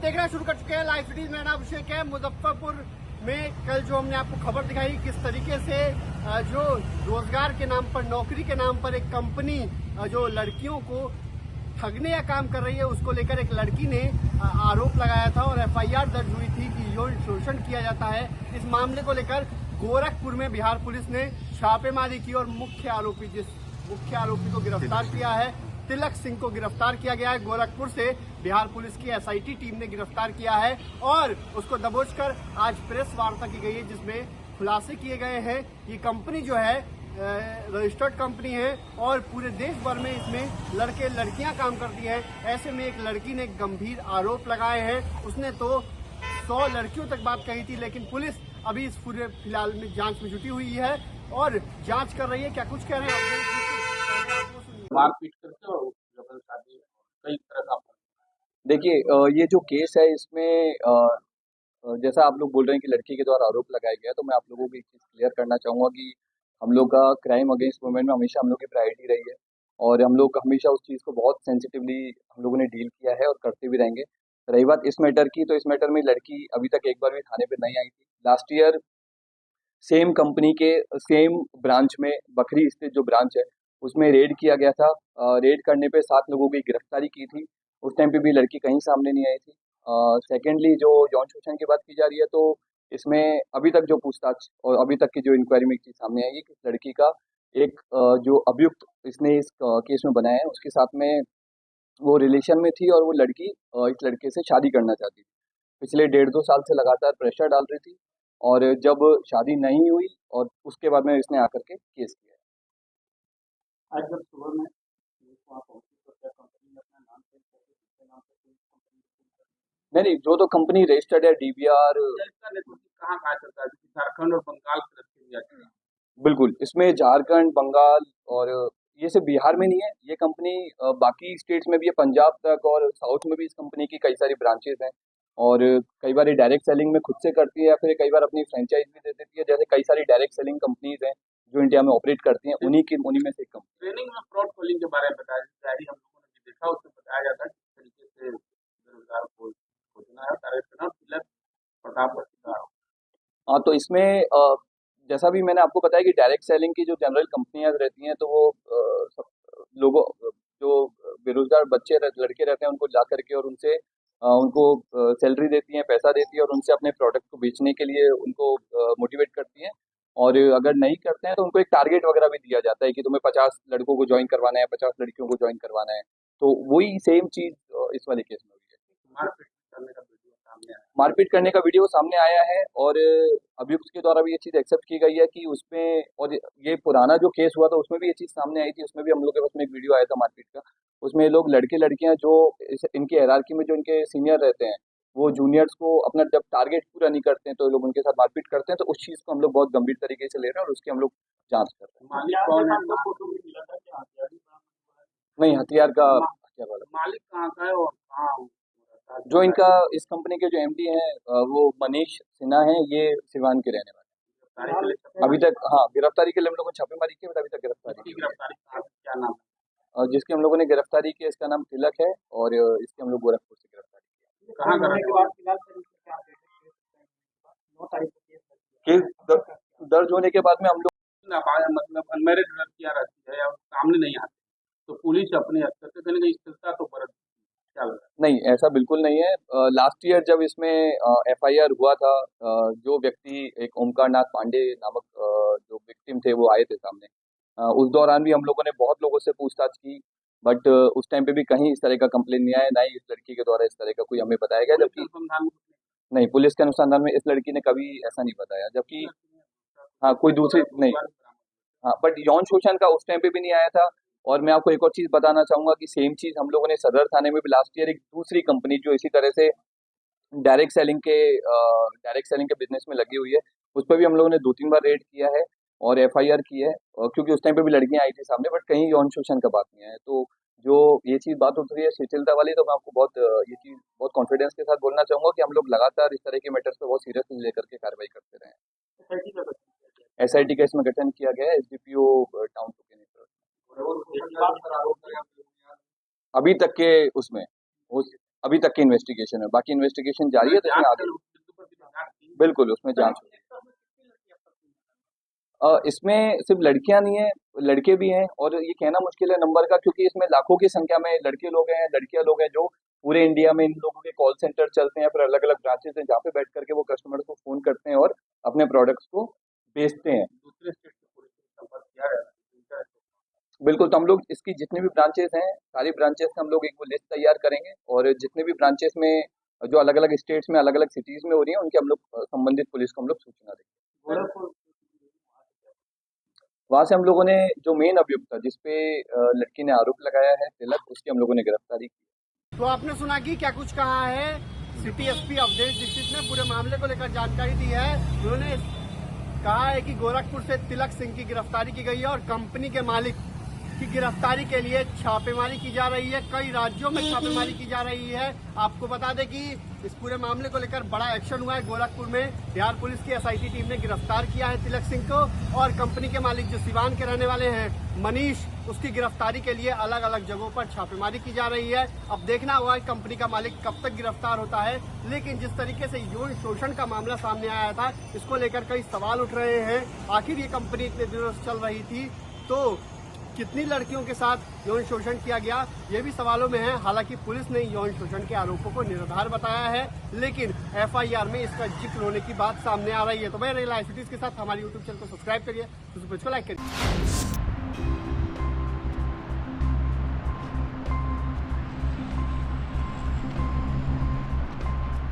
देखना शुरू कर चुके हैं लाइव सिटीज। मेरा नाम अभिषेक है। मुजफ्फरपुर में कल जो हमने आपको खबर दिखाई किस तरीके से जो रोजगार के नाम पर, नौकरी के नाम पर एक कंपनी जो लड़कियों को ठगने का काम कर रही है, उसको लेकर एक लड़की ने आरोप लगाया था और एफआईआर दर्ज हुई थी कि यौन शोषण किया जाता है। इस मामले को लेकर गोरखपुर में बिहार पुलिस ने छापेमारी की और मुख्य आरोपी को गिरफ्तार किया है। तिलक सिंह को गिरफ्तार किया गया है। गोरखपुर से बिहार पुलिस की एसआईटी टीम ने गिरफ्तार किया है और उसको दबोचकर आज प्रेस वार्ता की गई है, जिसमें खुलासे किए गए हैं। ये कंपनी जो है रजिस्टर्ड कंपनी है और पूरे देश भर में इसमें लड़के लड़कियां काम करती हैं। ऐसे में एक लड़की ने गंभीर आरोप लगाए हैं। उसने तो 100 लड़कियों तक बात कही थी, लेकिन पुलिस अभी इस पूरे फिलहाल में जांच में जुटी हुई है और जांच कर रही है। क्या कुछ कह रहे हैं मारपीट करके और जबरन शादी कई तरह का। देखिए, ये जो केस है इसमें जैसा आप लोग बोल रहे हैं कि लड़की के द्वारा आरोप लगाया गया, तो मैं आप लोगों को एक चीज़ क्लियर करना चाहूँगा कि हम लोग का क्राइम अगेंस्ट वुमेन में हमेशा हम लोग की प्रायोरिटी रही है और हम लोग हमेशा उस चीज़ को बहुत सेंसिटिवली हम लोगों ने डील किया है और करते भी रहेंगे। रही बात इस मैटर की, तो इस मैटर में लड़की अभी तक एक बार भी थाने पे नहीं आई थी। लास्ट ईयर सेम कंपनी के सेम ब्रांच में, बखरी स्थित जो ब्रांच है उसमें रेड किया गया था। रेड करने पे 7 लोगों की गिरफ्तारी की थी। उस टाइम पे भी लड़की कहीं सामने नहीं आई थी। सेकेंडली जो यौन शोषण की बात की जा रही है, तो इसमें अभी तक जो पूछताछ और अभी तक की जो इंक्वायरी में एक चीज़ सामने आई है कि लड़की का एक जो अभियुक्त इसने इस केस में बनाया है, उसके साथ में वो रिलेशन में थी और वो लड़की इस लड़के से शादी करना चाहती थी। पिछले 1.5-2 साल से लगातार प्रेशर डाल रही थी और जब शादी नहीं हुई और उसके बाद में इसने आकर के केस किया है। आज जब सुबह में वहाँ पहुंची तो क्या कंपनी ने अपना नाम चेंज करके दूसरे नाम पे कोई कंपनी नहीं, जो तो कंपनी रजिस्टर्ड है डीबीआर। इसका नेटवर्क कहाँ चलता है? झारखंड और बंगाल से रखी हुई है। बिल्कुल, इसमें झारखंड, बंगाल और ये सिर्फ बिहार में नहीं है। ये कंपनी बाकी स्टेट्स में भी है, पंजाब तक और साउथ में भी इस कंपनी की कई सारी ब्रांचेस हैं और कई बार ये डायरेक्ट सेलिंग में खुद से करती है या फिर कई बार अपनी फ्रेंचाइज भी दे देती है। जैसे कई सारी डायरेक्ट सेलिंग कंपनीज हैं जो इंडिया में ऑपरेट करती हैं, उन्हीं में से एक कंपनी। ट्रेनिंग में फ्रॉड कॉलिंग के बारे में बताया, तैयारी हम लोगों ने देखा, उसमें बताया जाता है किस तरीके से बेरोजगार को खोजना है, टारगेट करना, तिलक प्रताप का शिकार हो। हाँ, तो इसमें जैसा भी मैंने आपको बताया कि डायरेक्ट सेलिंग की जो जनरल कंपनियां रहती हैं, तो वो सब लोगों जो बेरोजगार बच्चे लड़के रहते हैं उनको ला करके और उनसे उनको सैलरी देती हैं, पैसा देती है और उनसे अपने प्रोडक्ट को बेचने के लिए उनको मोटिवेट करती हैं। और अगर नहीं करते हैं तो उनको एक टारगेट वगैरह भी दिया जाता है कि तुम्हें 50 लड़कों को ज्वाइन करवाना है, 50 लड़कियों को ज्वाइन करवाना है। तो वही सेम चीज़ इस वाले केस में हुई है। मारपीट करने का वीडियो सामने आया है और अभियुक्त के द्वारा भी ये चीज़ एक्सेप्ट की गई है कि उसमें, और ये पुराना जो केस हुआ था उसमें भी ये चीज़ सामने आई थी। उसमें भी हम लोग के पास में एक वीडियो आया था मारपीट का। उसमें लोग लड़के लड़कियां जो इनके हायरार्की में जो इनके सीनियर रहते हैं, वो जूनियर्स को अपना जब टारगेट पूरा नहीं करते हैं तो लोग उनके साथ मारपीट करते हैं। तो उस चीज़ को हम लोग बहुत गंभीर तरीके से ले रहे हैं और उसकी हम लोग जाँच कर रहे हैं। नहीं, हथियार वाला मालिक कहाँ का है और कहाँ जो इनका इस कंपनी के जो एमडी हैं वो मनीष सिन्हा हैं, ये सिवान के रहने वाले हैं। अभी तक हाँ, गिरफ्तारी के लिए हम लोगों ने छापेमारी की, बट अभी तक गिरफ्तारी नहीं हुई। क्या नाम? जिसकी हम लोगों ने गिरफ्तारी की इसका नाम तिलक है और इसके हम लोग गोरखपुर से गिरफ्तारी किया। कहाँ करने के बाद केस दर्ज होने के बाद में हम लोग मतलब अनमेरिड लड़कियां रहती है या सामने नहीं आती, तो पुलिस अपने स्तर से कहीं स्थिरता तो बरत, क्या लग रहा है? नहीं, ऐसा बिल्कुल नहीं है। लास्ट ईयर जब इसमें एफआईआर हुआ था, जो व्यक्ति एक ओमकार नाथ पांडे नामक जो विक्टिम थे वो आए थे सामने। उस दौरान भी हम लोगों ने बहुत लोगों से पूछताछ की, बट उस टाइम पे भी कहीं इस तरह का कंप्लेन नहीं आया, ना ही इस लड़की के द्वारा इस तरह का कोई हमें बताया गया। जबकि नहीं, पुलिस के अनुसंधान में इस लड़की ने कभी ऐसा नहीं बताया। जबकि हाँ, कोई दूसरी नहीं। हाँ, बट यौन शोषण का उस टाइम पे भी नहीं आया था। और मैं आपको एक और चीज़ बताना चाहूँगा कि सेम चीज़ हम लोगों ने सदर थाने में भी लास्ट ईयर एक दूसरी कंपनी जो इसी तरह से डायरेक्ट सेलिंग के बिजनेस में लगी हुई है, उस पर भी हम लोगों ने 2-3 बार रेड किया है और एफआईआर की है। क्योंकि उस टाइम पे भी लड़कियां आई थी सामने, बट कहीं यौन शोषण का बात नहीं आया। तो जो ये चीज़ बात उठ रही है शिथिलता वाली, तो मैं आपको बहुत ये चीज़ बहुत कॉन्फिडेंस के साथ बोलना चाहूँगा कि हम लोग लगातार इस तरह के मैटर्स पे बहुत सीरियसली लेकर के कार्रवाई करते रहे हैं। एसआईटी का इसमें गठन किया गया है, एसडीपीओ टाउन टू के नेतृत्व में। अभी तक के उसमें अभी तक की इन्वेस्टिगेशन है, बाकी इन्वेस्टिगेशन जारी है, तो इसमें जांच आगे कल उस बिंदु पर भी जांच की। बिल्कुल उसमें जांच होगी। इसमें सिर्फ लड़कियां नहीं है, लड़के भी हैं, और ये कहना मुश्किल है नंबर का, क्योंकि इसमें लाखों की संख्या में लड़के लोग हैं, लड़कियां लोग हैं, जो पूरे इंडिया में इन लोगों के कॉल सेंटर चलते हैं, फिर अलग अलग ब्रांचेस हैं जहाँ पे बैठ करके वो कस्टमर्स को फोन करते हैं और अपने प्रोडक्ट्स को बेचते हैं। दूसरे स्टेट से पुलिस से संपर्क किया है बिल्कुल, तो हम लोग इसकी जितनी भी ब्रांचेस हैं, सारी ब्रांचेस का हम लोग एक वो लिस्ट तैयार करेंगे, और जितने भी ब्रांचेस में जो अलग अलग स्टेट्स में अलग अलग सिटीज में हो रही है, उनके हम लोग संबंधित पुलिस को हम लोग सूचना देंगे। गोरखपुर वहां से हम लोगों ने जो मेन अभियुक्त था, जिसपे लड़की ने आरोप लगाया है तिलक, उसकी हम लोगों ने गिरफ्तारी की। तो आपने सुना कि क्या कुछ कहा है सिटी एसपी अवधेश दीक्षित ने पूरे मामले को लेकर जानकारी दी है। उन्होंने कहा है कि गोरखपुर से तिलक सिंह की गिरफ्तारी की गई है और कंपनी के मालिक की गिरफ्तारी के लिए छापेमारी की जा रही है। कई राज्यों में छापेमारी की जा रही है। आपको बता दें कि इस पूरे मामले को लेकर बड़ा एक्शन हुआ है गोरखपुर में। बिहार पुलिस की एसआईटी टीम ने गिरफ्तार किया है तिलक सिंह को, और कंपनी के मालिक जो सिवान के रहने वाले हैं मनीष, उसकी गिरफ्तारी के लिए अलग अलग जगहों पर छापेमारी की जा रही है। अब देखना होगा कि कंपनी का मालिक कब तक गिरफ्तार होता है। लेकिन जिस तरीके से यौन शोषण का मामला सामने आया था, इसको लेकर कई सवाल उठ रहे हैं। आखिर ये कंपनी इतने दिनों से चल रही थी तो कितनी लड़कियों के साथ यौन शोषण किया गया, ये भी सवालों में है। हालांकि पुलिस ने यौन शोषण के आरोपों को निराधार बताया है, लेकिन एफआईआर में इसका जिक्र होने की बात सामने आ रही है। तो मैं रियल लाइव सिटीज के साथ हमारे यूट्यूब चैनल को सब्सक्राइब करिए, उस पेज को लाइक करिए।